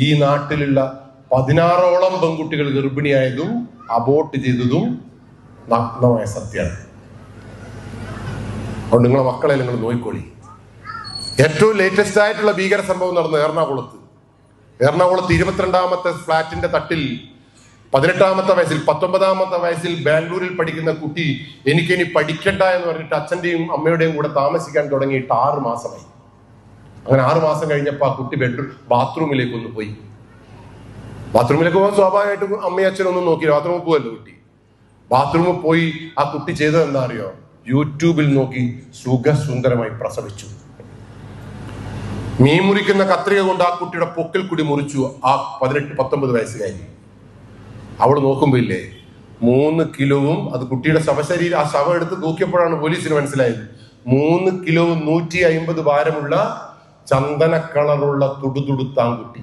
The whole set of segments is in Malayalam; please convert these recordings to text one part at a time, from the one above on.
ഈ നാട്ടിലുള്ള 16ഓളം പെൺകുട്ടികൾ ഗർഭിണിയായതും അബോർട്ട് ചെയ്തതും നഗ്നമായ സത്യമാണ്. അതുകൊണ്ട് നിങ്ങളെ മക്കളെ നിങ്ങൾ നോക്കിക്കോളി. ഏറ്റവും ലേറ്റസ്റ്റ് ആയിട്ടുള്ള ഭീകര സംഭവം നടന്നത് എറണാകുളത്ത് 22ാമത്തെ ഫ്ലാറ്റിന്റെ തട്ടിൽ 18ാമത്തെ വയസ്സിൽ 19ാമത്തെ വയസ്സിൽ ബാംഗ്ലൂരിൽ പഠിക്കുന്ന കുട്ടി എനിക്കിനി പഠിക്കണ്ട എന്ന് പറഞ്ഞിട്ട് അച്ഛന്റെയും അമ്മയുടെയും കൂടെ താമസിക്കാൻ തുടങ്ങിയിട്ട് 6 മാസമായി. അങ്ങനെ 6 മാസം കഴിഞ്ഞപ്പോൾ ആ കുട്ടി ബാത്റൂമിലേക്ക് ഒന്ന് പോയി. ബാത്റൂമിലേക്ക് പോകാൻ സ്വാഭാവികമായിട്ടും അമ്മയും അച്ഛനൊന്നും നോക്കിയില്ല, ബാത്റൂമിൽ പോകല്ലോ കുട്ടി. ബാത്റൂമിൽ പോയി ആ കുട്ടി ചെയ്തത് എന്താ അറിയോ? യൂട്യൂബിൽ നോക്കി സുഖസുന്ദരമായി പ്രസവിച്ചു. മീൻ മുറിക്കുന്ന കത്രിക കൊണ്ട് ആ കുട്ടിയുടെ പൊക്കിൽ കൂടി മുറിച്ചു ആ 18-19 വയസ്സുകാരി. അവള് നോക്കുമ്പോ ഇല്ലേ 3 കിലോവും, അത് കുട്ടിയുടെ ശവശരീരം, ആ ശവം എടുത്ത് നോക്കിയപ്പോഴാണ് പോലീസിന് മനസ്സിലായത് 3 കിലോവും 150 ഭാരമുള്ള ചന്ദന കളറുള്ള തുടുതുടുത്താൻ കുട്ടി.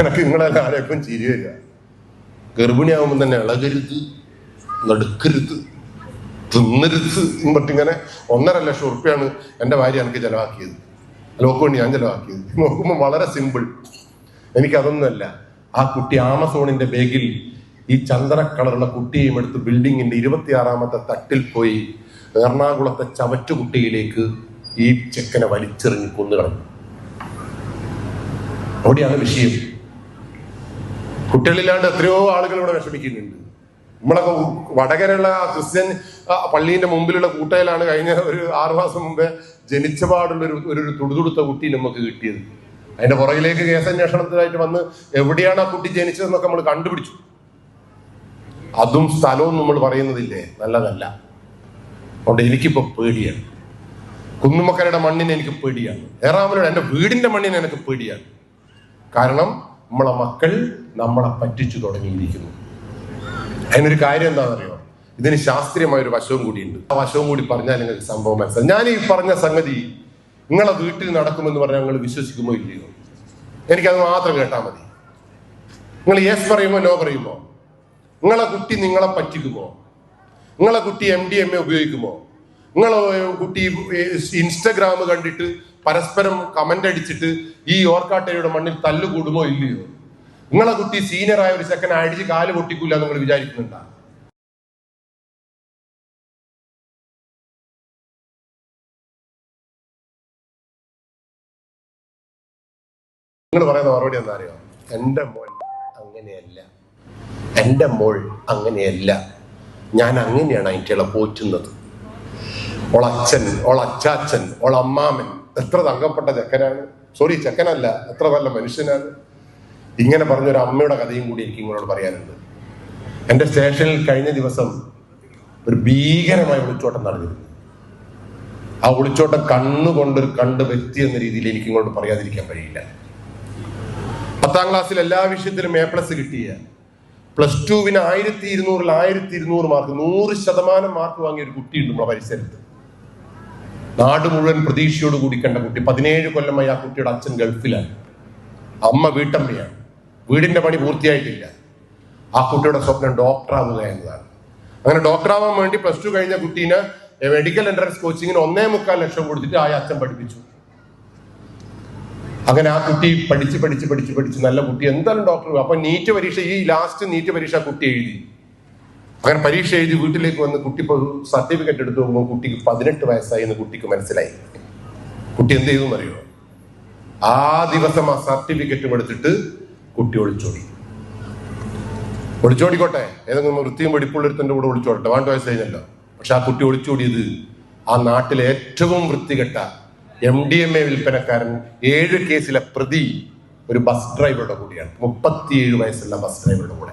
എനിക്ക് നിങ്ങളെല്ലാം ആരെയൊക്കെ ചിരി വരിക. ഗർഭിണിയാകുമ്പോൾ തന്നെ ഇളകരുത്, നടുക്കരുത്, തിന്നരുത് എന്നിട്ടിങ്ങനെ 1.5 ലക്ഷം ഉറുപ്പ്യാണ് എൻ്റെ ഭാര്യ എനിക്ക് ചെലവാക്കിയത്. ലോക്ക് വേണ്ടി ഞാൻ ചെലവാക്കിയത്. നോക്കുമ്പോൾ വളരെ സിമ്പിൾ. എനിക്കതൊന്നുമല്ല. ആ കുട്ടി ആമസോണിന്റെ ബാഗിൽ ഈ ചന്ദന കളറുള്ള കുട്ടിയെയും എടുത്ത് ബിൽഡിങ്ങിന്റെ 26ാമത്തെ തട്ടിൽ പോയി എറണാകുളത്തെ ചവറ്റുകുട്ടിയിലേക്ക് ഈ ചെക്കനെ വലിച്ചെറിഞ്ഞ് കൊന്നുകളഞ്ഞു. അവിടെയാണ് വിഷയം. കുട്ടികളില്ലാണ്ട് എത്രയോ ആളുകൾ ഇവിടെ വിഷമിക്കുന്നുണ്ട്. നമ്മളൊക്കെ വടകരയുള്ള ക്രിസ്ത്യൻ പള്ളീന്റെ മുമ്പിലുള്ള കൂട്ടയിലാണ് കഴിഞ്ഞ ഒരു 6 മാസം മുമ്പേ ജനിച്ച പാടുള്ള ഒരു തുടുതുടുത്ത കുട്ടി നമുക്ക് കിട്ടിയത്. അതിന്റെ പുറകിലേക്ക് കേസന്വേഷണത്തിനായിട്ട് വന്ന് എവിടെയാണ് ആ കുട്ടി ജനിച്ചതെന്നൊക്കെ നമ്മൾ കണ്ടുപിടിച്ചു. അതും സ്ഥലവും നമ്മൾ പറയുന്നതില്ലേ, നല്ലതല്ല. അതുകൊണ്ട് എനിക്കിപ്പോ പേടിയാണ്. കുന്നുമക്കരയുടെ മണ്ണിന് എനിക്ക് പേടിയാണ്. ഏറാമലയുടെ എൻ്റെ വീടിന്റെ മണ്ണിന് എനിക്ക് പേടിയാണ്. കാരണം നമ്മളെ മക്കൾ നമ്മളെ പറ്റിച്ചു തുടങ്ങിയിരിക്കുന്നു. അതിനൊരു കാര്യം എന്താണെന്നറിയോ? ഇതിന് ശാസ്ത്രീയമായ ഒരു വശവും കൂടിയുണ്ട്. ആ വശവും കൂടി പറഞ്ഞാൽ നിങ്ങൾക്ക് സംഭവം മനസ്സിലാവും. ഞാൻ ഈ പറഞ്ഞ സംഗതി നിങ്ങളെ വീട്ടിൽ നടക്കുമെന്ന് പറഞ്ഞാൽ നിങ്ങൾ വിശ്വസിക്കുമോ ഇല്ലയോ? എനിക്കത് മാത്രം കേട്ടാൽ മതി. നിങ്ങൾ യെസ് പറയുമോ നോ പറയുമോ? നിങ്ങളെ കുട്ടി നിങ്ങളെ പറ്റിക്കുമോ? നിങ്ങളെ കുട്ടി MDMA ഉപയോഗിക്കുമോ? നിങ്ങളെ കുട്ടി ഇൻസ്റ്റഗ്രാം കണ്ടിട്ട് പരസ്പരം കമന്റ് അടിച്ചിട്ട് ഈ ഓർക്കാട്ടയുടെ മണ്ണിൽ തല്ലുകൂടുമോ ഇല്ലയോ? നിങ്ങളെ കുട്ടി സീനിയറായ ഒരു സെക്കൻഡ് അടിച്ച് കാല് പൊട്ടിക്കൂല നിങ്ങൾ വിചാരിക്കുന്നുണ്ടാ? നിങ്ങൾ പറയുന്ന മറുപടി എന്താ അറിയോ? എൻ്റെ മോൻ അങ്ങനെയല്ല, എൻ്റെ മോൾ അങ്ങനെയല്ല, ഞാൻ അങ്ങനെയാണ് അതിൻ്റെ പോറ്റുന്നത്. ഓളച്ഛൻ, ഓളച്ചാച്ചൻ, ഓളമ്മാമൻ എത്ര തങ്കപ്പെട്ട ചെക്കനാണ്. സോറി, ചെക്കനല്ല, എത്ര നല്ല മനുഷ്യനാണ്. ഇങ്ങനെ പറഞ്ഞൊരു അമ്മയുടെ കഥയും കൂടി എനിക്ക് നിങ്ങളോട് പറയാനുണ്ട്. എൻ്റെ സ്റ്റേഷനിൽ കഴിഞ്ഞ ദിവസം ഒരു ഭീകരമായ ഒളിച്ചോട്ടം നടന്നിരുന്നു. ആ ഒളിച്ചോട്ടം കണ്ണുകൊണ്ടൊരു കണ്ട് വ്യക്തി എന്ന രീതിയിൽ എനിക്ക് ഇങ്ങോട്ട് പറയാതിരിക്കാൻ കഴിയില്ല. 10ാം ക്ലാസ്സിൽ എല്ലാ വിഷയത്തിലും A+ കിട്ടിയ, +2വിന് 1200 മാർക്ക്, 100% മാർക്ക് വാങ്ങിയ ഒരു കുട്ടിയുണ്ട് നമ്മുടെ പരിസരത്ത്. നാട് മുഴുവൻ പ്രതീക്ഷയോട് കൂടി കണ്ട കുട്ടി. 17 കൊല്ലമായി ആ കുട്ടിയുടെ അച്ഛൻ ഗൾഫിലാണ്, അമ്മ വീട്ടമ്മയാണ്, വീടിന്റെ പണി പൂർത്തിയായിട്ടില്ല. ആ കുട്ടിയുടെ സ്വപ്നം ഡോക്ടറാവുക എന്നതാണ്. അങ്ങനെ ഡോക്ടറാവാൻ വേണ്ടി +2 കഴിഞ്ഞ കുട്ടീനെ മെഡിക്കൽ എൻട്രൻസ് കോച്ചിങ്ങിന് 1.25 ലക്ഷം കൊടുത്തിട്ട് ആ അച്ഛൻ പഠിപ്പിച്ചു. അങ്ങനെ ആ കുട്ടി പഠിച്ച് നല്ല കുട്ടി എന്തായാലും ഡോക്ടർ. അപ്പൊ നീറ്റ് പരീക്ഷ, ഈ ലാസ്റ്റ് നീറ്റ് പരീക്ഷ കുട്ടി എഴുതി. അങ്ങനെ പരീക്ഷ എഴുതി വീട്ടിലേക്ക് വന്ന് കുട്ടി ഇപ്പോൾ സർട്ടിഫിക്കറ്റ് എടുത്തു നോക്കുമ്പോൾ കുട്ടിക്ക് 18 വയസ്സായി എന്ന് കുട്ടിക്ക് മനസ്സിലായി. കുട്ടി എന്ത് ചെയ്തു എന്നറിയോ? ആ ദിവസം ആ സർട്ടിഫിക്കറ്റും എടുത്തിട്ട് കുട്ടി ഒളിച്ചോടിക്കോട്ടെ, ഏതെങ്കിലും വൃത്തിയും വെടിപ്പുള്ളൊരുത്തൻ്റെ കൂടെ ഒളിച്ചോടട്ടെ, 2 വയസ്സ് കഴിഞ്ഞല്ലോ. പക്ഷെ ആ കുട്ടി ഒളിച്ചോടിയത് ആ നാട്ടിലെ ഏറ്റവും വൃത്തികെട്ട MDMA വിൽപ്പനക്കാരൻ, 7 കേസിലെ പ്രതി ഒരു ബസ് ഡ്രൈവറുടെ കൂടിയാണ്. 37 വയസ്സുള്ള ബസ് ഡ്രൈവറുടെ കൂടെ.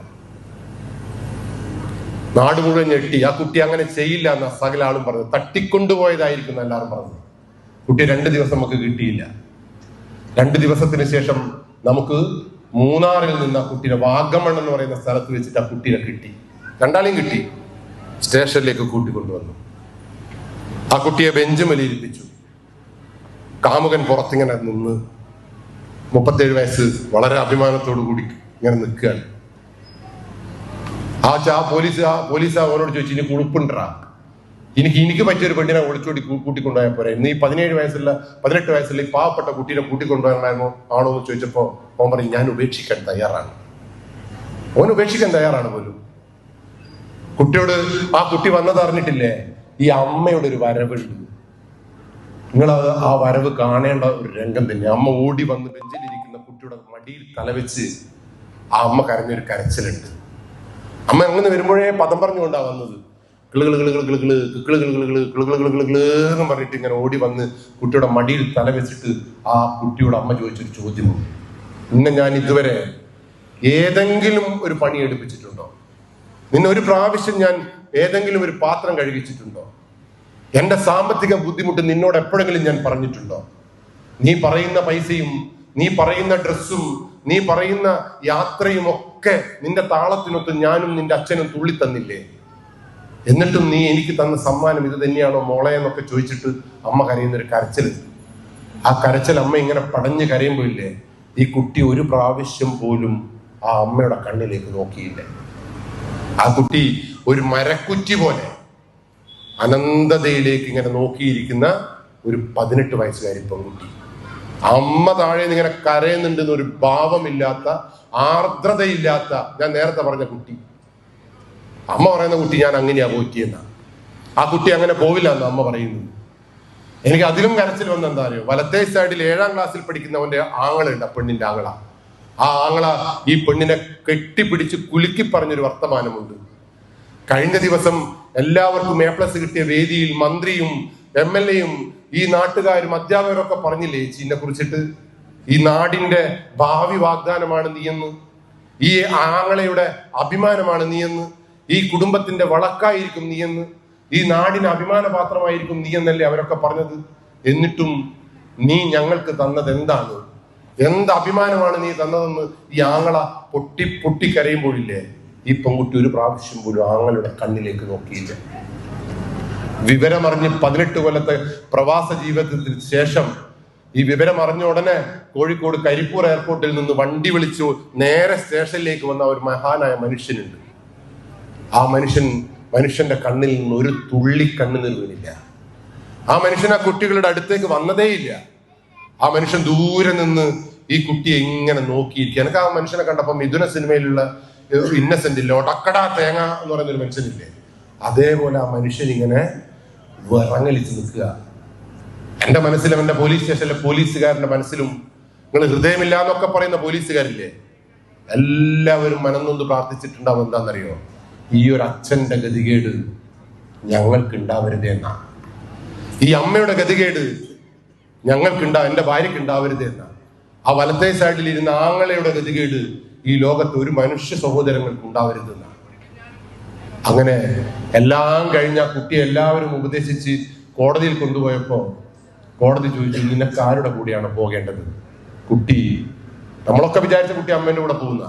നാട് മുഴുവൻ ഞെട്ടി. ആ കുട്ടി അങ്ങനെ ചെയ്യില്ല എന്ന സകല ആളും പറഞ്ഞു. തട്ടിക്കൊണ്ടുപോയതായിരിക്കും എല്ലാവരും പറഞ്ഞു. കുട്ടി 2 ദിവസം നമുക്ക് കിട്ടിയില്ല. 2 ദിവസത്തിന് ശേഷം നമുക്ക് മൂന്നാറിൽ നിന്ന് ആ കുട്ടിയെ വാഗമൺ എന്ന് പറയുന്ന സ്ഥലത്ത് വെച്ചിട്ട് ആ കുട്ടിയെ കിട്ടി. 2 കിട്ടി. സ്റ്റേഷനിലേക്ക് കൂട്ടിക്കൊണ്ടുവന്നു. ആ കുട്ടിയെ ബെഞ്ച് മേലിരിപ്പിച്ചു. കാമുകൻ പുറത്തിങ്ങനെ നിന്ന് 37 വയസ്സ് വളരെ അഭിമാനത്തോടു കൂടി ഇങ്ങനെ നിൽക്കുകയാണ്. പോലീസ് അവനോട് ചോദിച്ചു, ഇനി കുളിപ്പുണ്ടാ? എനിക്ക് പറ്റിയൊരു പെണ്ണിനെ ഒളിച്ചോടി കൂട്ടിക്കൊണ്ടുപോയാൽ പോരെ. ഇന്ന് ഈ 18 വയസ്സുള്ള ഈ പാവപ്പെട്ട കുട്ടീനെ കൂട്ടിക്കൊണ്ടുപോകണമായിരുന്നോ ആണോ എന്ന് ചോദിച്ചപ്പോ ഓൻ പറയും ഞാൻ ഉപേക്ഷിക്കാൻ തയ്യാറാണ്. ഓൻ ഉപേക്ഷിക്കാൻ തയ്യാറാണ് പോലും. കുട്ടിയോട് ആ കുട്ടി വന്നത് അറിഞ്ഞിട്ടില്ലേ? ഈ അമ്മയുടെ ഒരു വരവുണ്ട്. നിങ്ങൾ ആ വരവ് കാണേണ്ട ഒരു രംഗം തന്നെ. അമ്മ ഓടി വന്ന് ബെഞ്ചിലിരിക്കുന്ന കുട്ടിയുടെ മടിയിൽ തലവെച്ച് ആ അമ്മ കരഞ്ഞൊരു കരച്ചിലുണ്ട്. അമ്മ അങ്ങനെ വരുമ്പോഴേ പദം പറഞ്ഞുകൊണ്ടാ വന്നത്. എന്ന് പറഞ്ഞിട്ട് ഇങ്ങനെ ഓടി വന്ന് കുട്ടിയുടെ മടിയിൽ തലവെച്ചിട്ട് ആ കുട്ടിയോട് അമ്മ ചോദിച്ചൊരു ചോദ്യമുണ്ട്. നിന്നെ ഞാൻ ഇതുവരെ ഏതെങ്കിലും ഒരു പണി എടുപ്പിച്ചിട്ടുണ്ടോ? നിന്നെ ഒരു പ്രാവശ്യം ഞാൻ ഏതെങ്കിലും ഒരു പാത്രം കഴുകിച്ചിട്ടുണ്ടോ? എന്റെ സാമ്പത്തിക ബുദ്ധിമുട്ട് നിന്നോട് എപ്പോഴെങ്കിലും ഞാൻ പറഞ്ഞിട്ടുണ്ടോ? നീ പറയുന്ന പൈസയും നീ പറയുന്ന ഡ്രസ്സും നീ പറയുന്ന യാത്രയും ഒക്കെ നിന്റെ താളത്തിനൊത്ത് ഞാനും നിന്റെ അച്ഛനും തുള്ളി തന്നില്ലേ? എന്നിട്ടും നീ എനിക്ക് തന്ന സമ്മാനം ഇത് തന്നെയാണോ മോളെ എന്നൊക്കെ ചോദിച്ചിട്ട് അമ്മ കരയുന്നൊരു കരച്ചിൽ. ആ കരച്ചിൽ അമ്മ ഇങ്ങനെ പടഞ്ഞ് കരയുമ്പോ ഇല്ലേ, ഈ കുട്ടി ഒരു പ്രാവശ്യം പോലും ആ അമ്മയുടെ കണ്ണിലേക്ക് നോക്കിയില്ല. ആ കുട്ടി ഒരു മരക്കുറ്റി പോലെ അനന്തതയിലേക്ക് ഇങ്ങനെ നോക്കിയിരിക്കുന്ന ഒരു 18 വയസ്സുകാരി പെൺകുട്ടി. അമ്മ താഴെ നിന്ന് ഇങ്ങനെ കരയുന്നുണ്ടെന്ന് ഒരു ഭാവമില്ലാത്ത, ആർദ്രതയില്ലാത്ത, ഞാൻ നേരത്തെ പറഞ്ഞ കുട്ടി. അമ്മ പറയുന്ന കുട്ടി ഞാൻ അങ്ങനെയാ പോറ്റിയെന്ന. ആ കുട്ടി അങ്ങനെ പോവില്ല എന്ന് അമ്മ പറയുന്നു. എനിക്ക് അതിലും കരച്ചിൽ വന്ന എന്താ അറിയോ? വലത്തേ സൈഡിൽ 7ാം ക്ലാസ്സിൽ പഠിക്കുന്നവന്റെ ആങ്ങളുണ്ട്, ആ പെണ്ണിന്റെ ആങ്ങള. ആ ആങ്ങള ഈ പെണ്ണിനെ കെട്ടിപ്പിടിച്ച് കുലുക്കി പറഞ്ഞൊരു വർത്തമാനമുണ്ട്. കഴിഞ്ഞ ദിവസം എല്ലാവർക്കും A+ കിട്ടിയ വേദിയിൽ മന്ത്രിയും MLA-യും ഈ നാട്ടുകാരും അധ്യാപകരൊക്കെ പറഞ്ഞില്ലേ ചീനെ കുറിച്ചിട്ട്, ഈ നാടിന്റെ ഭാവി വാഗ്ദാനമാണ് നീയെന്ന്, ഈ ആങ്ങളയുടെ അഭിമാനമാണ് നീയെന്ന്, ഈ കുടുംബത്തിന്റെ വളക്കായിരിക്കും നീയെന്ന്, ഈ നാടിന് അഭിമാനപാത്രമായിരിക്കും നീയെന്നല്ലേ അവരൊക്കെ പറഞ്ഞത്. എന്നിട്ടും നീ ഞങ്ങൾക്ക് തന്നത് എന്താണ്? എന്ത് അഭിമാനമാണ് നീ തന്നതെന്ന് ഈ ആങ്ങള പൊട്ടിക്കരയുമ്പോഴില്ലേ, ഈ പെൺകുട്ടി ഒരു പ്രാവശ്യം പോലും ആങ്ങളുടെ കണ്ണിലേക്ക് നോക്കിയില്ല. വിവരമറിഞ്ഞ് 18 കൊല്ലത്തെ പ്രവാസ ജീവിതത്തിന് ശേഷം ഈ വിവരം അറിഞ്ഞ ഉടനെ കോഴിക്കോട് കരിപ്പൂർ എയർപോർട്ടിൽ നിന്ന് വണ്ടി വിളിച്ചു നേരെ സ്റ്റേഷനിലേക്ക് വന്ന ഒരു മഹാനായ മനുഷ്യനുണ്ട്. ആ മനുഷ്യന്റെ കണ്ണിൽ നിന്ന് ഒരു തുള്ളി കണ്ണുനീർ വീണില്ല. ആ മനുഷ്യൻ ആ കുട്ടികളുടെ അടുത്തേക്ക് വന്നതേയില്ല. ആ മനുഷ്യൻ ദൂരെ നിന്ന് ഈ കുട്ടിയെ ഇങ്ങനെ നോക്കിയിരിക്കുക. എനിക്ക് ആ മനുഷ്യനെ കണ്ടപ്പോൾ മിഥുന സിനിമയിലുള്ള ഇന്നസെന്റ് ഇല്ല, ഒടക്കടാ തേങ്ങ എന്ന് പറയുന്നൊരു മനുഷ്യനില്ലേ, അതേപോലെ ആ മനുഷ്യൻ ഇങ്ങനെ വിറങ്ങലിച്ച് നിൽക്കുക. എന്റെ മനസ്സിലും എന്റെ പോലീസ് സ്റ്റേഷനിലെ പോലീസുകാരന്റെ മനസ്സിലും, നിങ്ങൾ ഹൃദയമില്ല എന്നൊക്കെ പറയുന്ന പോലീസുകാരില്ലേ, എല്ലാവരും മനംനൊന്ന് പ്രാർത്ഥിച്ചിട്ടുണ്ടാവും. എന്താണെന്നറിയോ? ഈ ഒരു അച്ഛന്റെ ഗതികേട് ഞങ്ങൾക്ക് ഉണ്ടാവരുത് എന്നാ. ഈ അമ്മയുടെ ഗതികേട് എന്റെ ഭാര്യയ്ക്ക് ഉണ്ടാവരുത് എന്നാ. ആ വലത്തേ സൈഡിൽ ഇരുന്ന ആങ്ങളയുടെ ഗതികേട് ഈ ലോകത്ത് ഒരു മനുഷ്യ സഹോദരങ്ങൾക്ക് ഉണ്ടാവരുതെന്നാണ്. അങ്ങനെ എല്ലാം കഴിഞ്ഞ കുട്ടിയെ എല്ലാവരും ഉപദേശിച്ച് കോടതിയിൽ കൊണ്ടുപോയപ്പോ കോടതി ചോദിച്ചു, നിനക്ക് ആരുടെ കൂടെയാണ് പോകേണ്ടത്? കുട്ടി, നമ്മളൊക്കെ വിചാരിച്ച കുട്ടി അമ്മേന്റെ കൂടെ പോകുന്ന,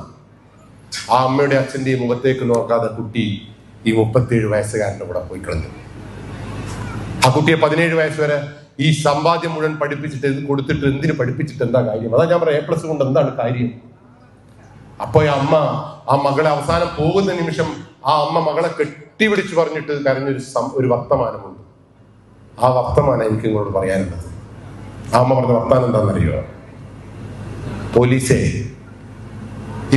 ആ അമ്മയുടെ അച്ഛന്റെ മുഖത്തേക്ക് നോക്കാതെ കുട്ടി ഈ 37 വയസ്സുകാരന്റെ കൂടെ പോയി കളഞ്ഞു. ആ കുട്ടിയെ 17 വയസ്സ് വരെ ഈ സമ്പാദ്യം മുഴുവൻ കൊടുത്തിട്ട് എന്തിന് പഠിപ്പിച്ചിട്ട് എന്താ കാര്യം? അതാ ഞാൻ പറയാം, A+ കൊണ്ട് എന്താണ് കാര്യം? അപ്പൊ ആ മകളെ അവസാനം പോകുന്ന നിമിഷം ആ അമ്മ മകളെ കെട്ടിപിടിച്ച് പറഞ്ഞിട്ട് കരഞ്ഞൊരു വർത്തമാനമുണ്ട്. ആ വർത്തമാനം എനിക്ക് നിങ്ങളോട് പറയാനുള്ളത്. ആ അമ്മ പറഞ്ഞ വർത്തമാനം എന്താണെന്നറിയോ? പോലീസേ,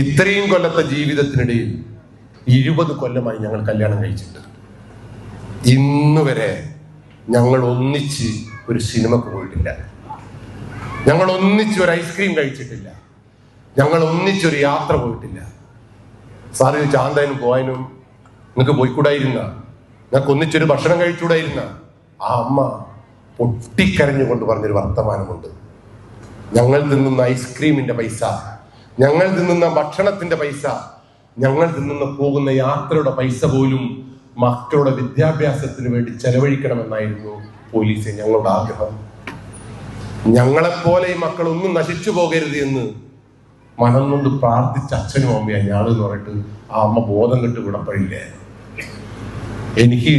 ഇത്രയും കൊല്ലത്തെ ജീവിതത്തിനിടയിൽ 20 കൊല്ലമായി ഞങ്ങൾ കല്യാണം കഴിച്ചിട്ട് ഇന്ന് വരെ ഞങ്ങൾ ഒന്നിച്ച് ഒരു സിനിമക്ക് പോയിട്ടില്ല, ഞങ്ങൾ ഒന്നിച്ച് ഒരു ഐസ്ക്രീം കഴിച്ചിട്ടില്ല, ഞങ്ങൾ ഒന്നിച്ചൊരു യാത്ര പോയിട്ടില്ല. സാറ് ചാന്താനും പോവാനും നിങ്ങൾക്ക് പോയിക്കൂടായിരുന്ന, ഞങ്ങൾക്ക് ഒന്നിച്ചൊരു ഭക്ഷണം കഴിച്ചുകൂടായിരുന്ന? ആ അമ്മ പൊട്ടിക്കരഞ്ഞുകൊണ്ട് പറഞ്ഞൊരു വർത്തമാനമുണ്ട്. ഞങ്ങൾ തിന്നുന്ന ഐസ്ക്രീമിന്റെ പൈസ, ഞങ്ങൾ തിന്നുന്ന ഭക്ഷണത്തിന്റെ പൈസ, ഞങ്ങൾ തിന്നുന്ന പോകുന്ന യാത്രയുടെ പൈസ പോലും മക്കളുടെ വിദ്യാഭ്യാസത്തിന് വേണ്ടി ചെലവഴിക്കണമെന്നായിരുന്നു പോലീസ് ഞങ്ങളുടെ ആഗ്രഹം. ഞങ്ങളെപ്പോലെ ഈ മക്കളൊന്നും നശിച്ചു പോകരുത് എന്ന് മനം കൊണ്ട് പ്രാർത്ഥിച്ച അച്ഛനും അമ്മയാണ് ഞാൻ എന്ന് പറഞ്ഞിട്ട് ആ അമ്മ ബോധം കെട്ട് വിടപ്പഴില്ലേ. എനിക്ക്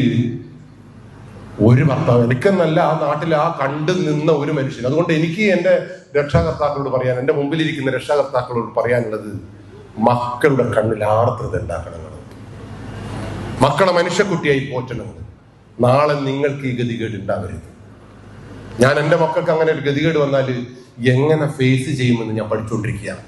ഒരു ഭർത്താവ്, എനിക്കെന്നല്ല, ആ നാട്ടിൽ ആ കണ്ടു നിന്ന ഒരു മനുഷ്യൻ. അതുകൊണ്ട് എനിക്ക് എൻ്റെ രക്ഷാകർത്താക്കളോട് പറയാൻ, എൻ്റെ മുമ്പിലിരിക്കുന്ന രക്ഷാകർത്താക്കളോട് പറയാനുള്ളത്, മക്കളുടെ കണ്ണിൽ ആർദ്രത ഉണ്ടാക്കണം, മക്കളെ മനുഷ്യക്കുട്ടിയായി പോറ്റണം. നാളെ നിങ്ങൾക്ക് ഈ ഗതികേട് ഉണ്ടാവരുത്. ഞാൻ എൻ്റെ മക്കൾക്ക് അങ്ങനെ ഒരു ഗതികേട് വന്നാൽ എങ്ങനെ ഫേസ് ചെയ്യുമെന്ന് ഞാൻ പഠിച്ചുകൊണ്ടിരിക്കുകയാണ്.